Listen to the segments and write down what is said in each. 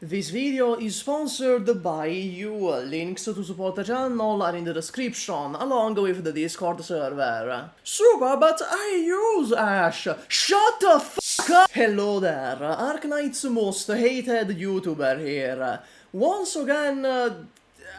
This video is sponsored by you. Links to support the channel are in the description, along with the Discord server. Super, but I use Ash! Shut the fuck up! Hello there, Arknights' most hated YouTuber here. Once again,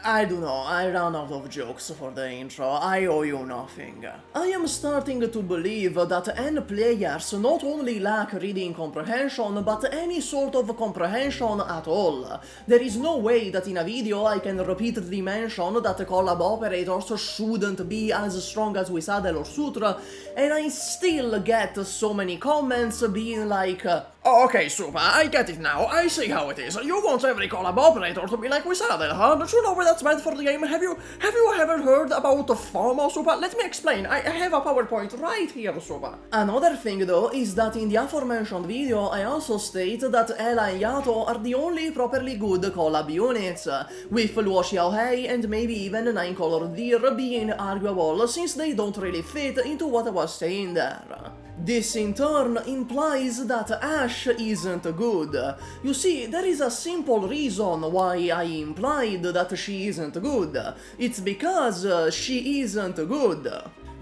I don't know, I ran out of jokes for the intro, I owe you nothing. I am starting to believe that N players not only lack reading comprehension, but any sort of comprehension at all. There is no way that in a video I can repeatedly mention that collab operators shouldn't be as strong as Wisadel or Sutra, and I still get so many comments being like, "Oh, okay, Super, I get it now, I see how it is. You want every collab operator to be like Wisadel, huh? Don't you know where that's meant for the game? Have you ever heard about the FOMO, Super? Let me explain, I have a PowerPoint right here, Super." Another thing though is that in the aforementioned video I also state that Ela and Yato are the only properly good collab units, with Luo Xiaohei and maybe even Nine Colored Deer being arguable since they don't really fit into what I was saying there. This in turn implies that Ash isn't good. You see, there is a simple reason why I implied that she isn't good. It's because she isn't good.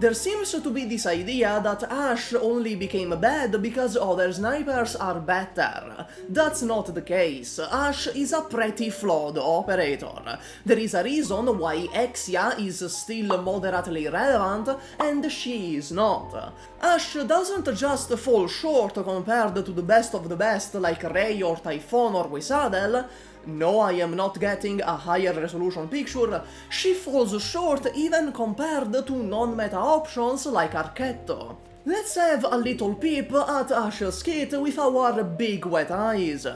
There seems to be this idea that Ash only became bad because other snipers are better. That's not the case. Ash is a pretty flawed operator. There is a reason why Exia is still moderately relevant and she is not. Ash doesn't just fall short compared to the best of the best like Ray or Typhon or Wisadel. No, I am not getting a higher resolution picture. She falls short even compared to non-meta options like Archetto. Let's have a little peep at Ash's kit with our big wet eyes.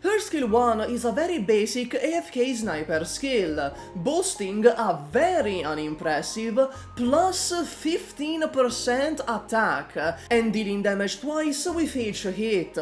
Her skill 1 is a very basic AFK sniper skill, boasting a very unimpressive plus 15% attack, and dealing damage twice with each hit.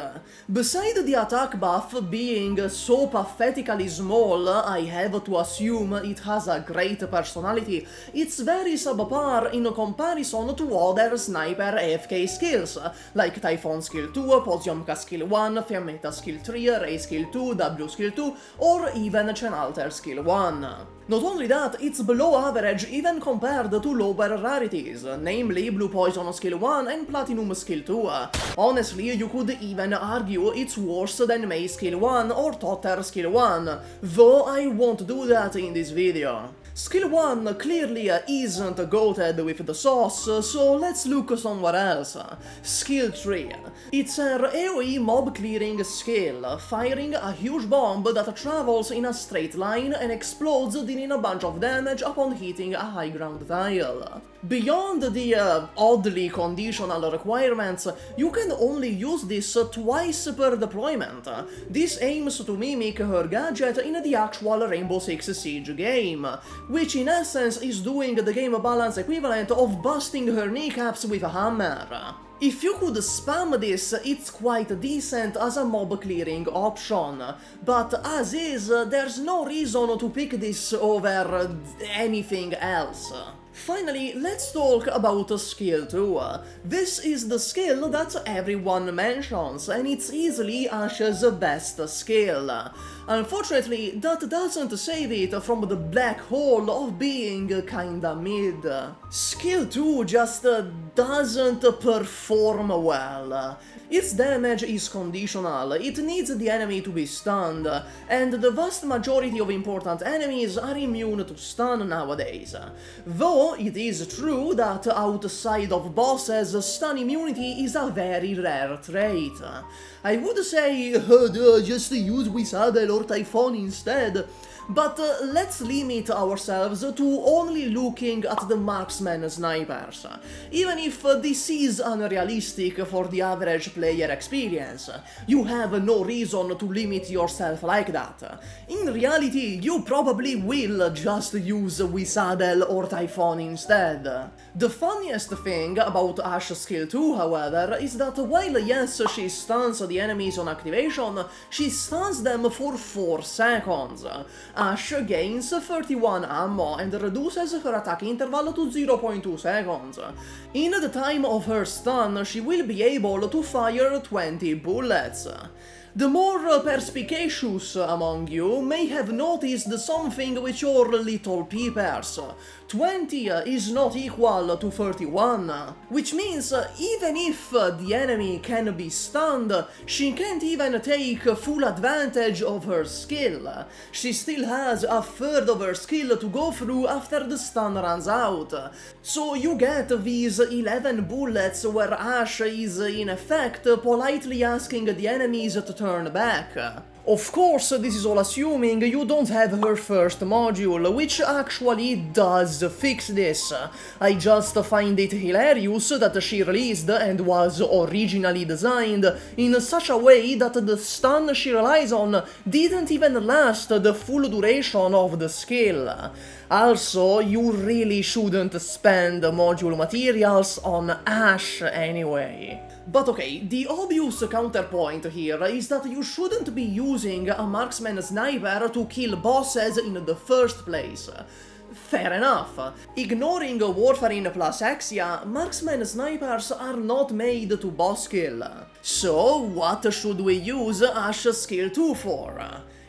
Beside the attack buff being so pathetically small, I have to assume it has a great personality. It's very subpar in comparison to other sniper AFK skills, like Typhon skill 2, Poziomka skill 1, Fiammetta skill 3, Ray skill 2, W skill 2, or even Chenalter skill 1. Not only that, it's below average even compared to lower rarities, namely Blue Poison skill 1 and Platinum skill 2. Honestly, you could even argue it's worse than Mei skill 1 or Totter skill 1, though I won't do that in this video. Skill 1 clearly isn't goated with the sauce, so let's look somewhere else. Skill 3. It's her AoE mob clearing skill, firing a huge bomb that travels in a straight line and explodes, dealing a bunch of damage upon hitting a high ground tile. Beyond the oddly conditional requirements, you can only use this twice per deployment. This aims to mimic her gadget in the actual Rainbow Six Siege game, which in essence is doing the game balance equivalent of busting her kneecaps with a hammer. If you could spam this, it's quite decent as a mob clearing option, but as is, there's no reason to pick this over anything else. Finally, let's talk about skill 2. This is the skill that everyone mentions, and it's easily Ash's best skill. Unfortunately, that doesn't save it from the black hole of being kinda mid. Skill 2 just doesn't perform well. Its damage is conditional, it needs the enemy to be stunned, and the vast majority of important enemies are immune to stun nowadays. Though it is true that outside of bosses, stun immunity is a very rare trait. I would say, just use Wisadel or Typhon instead, but let's limit ourselves to only looking at the Marksman Snipers, even if this is unrealistic for the average player experience. You have no reason to limit yourself like that. In reality, you probably will just use Wisadel or Typhon instead. The funniest thing about Ash skill 2, however, is that while yes, she stuns the enemies on activation, she stuns them for 4 seconds. Ash gains 31 ammo and reduces her attack interval to 0.2 seconds. In the time of her stun, she will be able to fire 20 bullets. The more perspicacious among you may have noticed something with your little peepers. 20 is not equal to 31, which means even if the enemy can be stunned, she can't even take full advantage of her skill. She still has a third of her skill to go through after the stun runs out. So you get these 11 bullets where Ash is in effect politely asking the enemies to turn back. Of course, this is all assuming you don't have her first module, which actually does fix this. I just find it hilarious that she released and was originally designed in such a way that the stun she relies on didn't even last the full duration of the skill. Also, you really shouldn't spend module materials on Ash anyway. But okay, the obvious counterpoint here is that you shouldn't be using a Marksman Sniper to kill bosses in the first place. Fair enough. Ignoring Warfarin plus Exia, Marksman Snipers are not made to boss kill. So, what should we use Ash skill 2 for?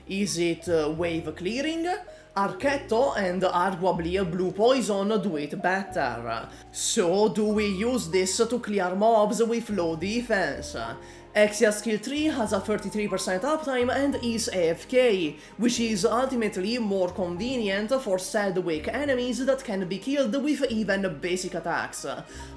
Is it wave clearing? Arketto and arguably Blue Poison do it better. So do we use this to clear mobs with low defense? Exia skill 3 has a 33% uptime and is AFK, which is ultimately more convenient for said weak enemies that can be killed with even basic attacks.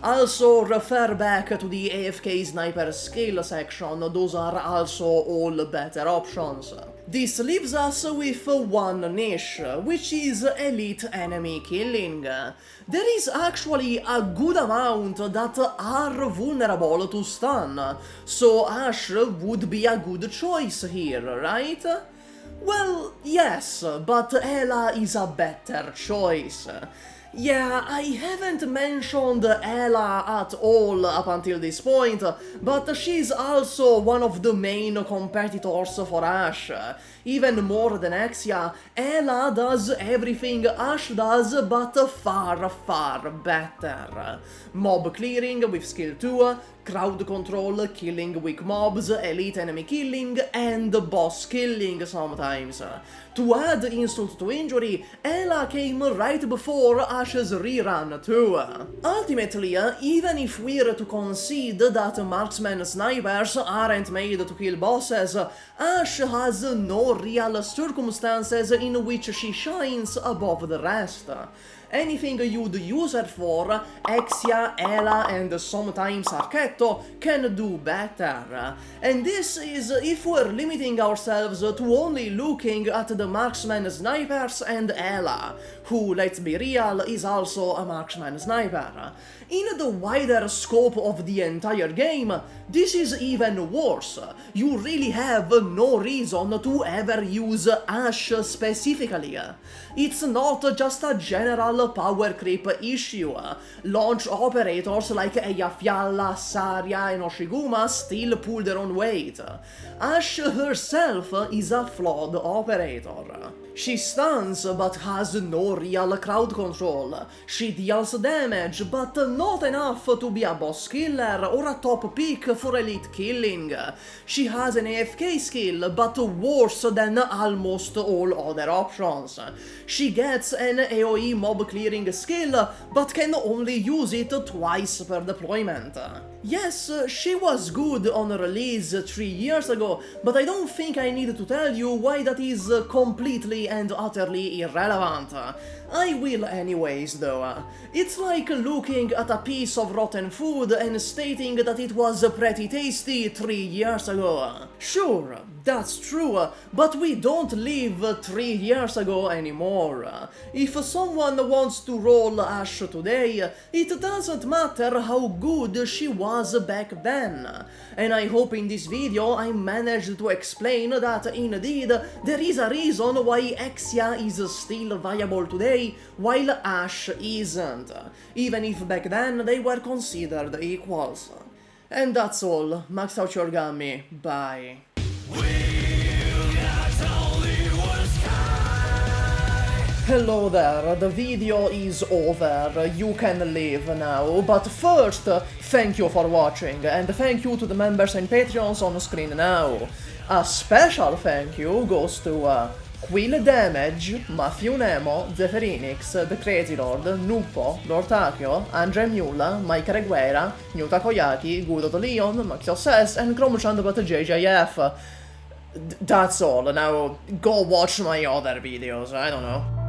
Also, refer back to the AFK sniper skill section, those are also all better options. This leaves us with one niche, which is elite enemy killing. There is actually a good amount that are vulnerable to stun, so Ash would be a good choice here, right? Well, yes, but Ela is a better choice. Yeah, I haven't mentioned Ela at all up until this point, but she's also one of the main competitors for Ash. Even more than Exia, Ela does everything Ash does, but far, far better. Mob clearing with skill 2, crowd control, killing weak mobs, elite enemy killing, and boss killing sometimes. To add insult to injury, Ela came right before Ash's rerun too. Ultimately, even if we're to concede that Marksman Snipers aren't made to kill bosses, Ash has no real circumstances in which she shines above the rest. Anything you'd use her for, Exia, Ela, and sometimes Arketto can do better. And this is if we're limiting ourselves to only looking at the Marksman Snipers and Ela, who, let's be real, is also a Marksman Sniper. In the wider scope of the entire game, this is even worse. You really have no reason to ever use Ash specifically. It's not just a general power creep issue. Launch operators like Eyjafjalla, Saria and Oshiguma still pull their own weight. Ash herself is a flawed operator. She stuns but has no real crowd control. She deals damage but not enough to be a boss killer or a top pick for elite killing. She has an AFK skill but worse than almost all other options. She gets an AoE mob clearing skill but can only use it twice per deployment. Yes, she was good on release 3 years ago, but I don't think I need to tell you why that is completely and utterly irrelevant. I will anyways though. It's like looking at a piece of rotten food and stating that it was pretty tasty 3 years ago. Sure, that's true, but we don't live 3 years ago anymore. If someone wants to roll Ash today, it doesn't matter how good she was back then. And I hope in this video I managed to explain that indeed there is a reason why Exia is still viable today while Ash isn't, even if back then they were considered equals. And that's all. Max out your Gummy. Bye. Hello there, the video is over, you can leave now, but first, thank you for watching, and thank you to the members and Patreons on screen now. A special thank you goes to Quill Damage, Matthew Nemo, Zephyrinix, The Crazy Lord, Nuppo, Lord Takio, Andre Mula, Mike Reguera, Nuta Koyaki, Gudo Leon, Maxio Sess, and Chromchan but JJF. That's all. Now go watch my other videos, I don't know.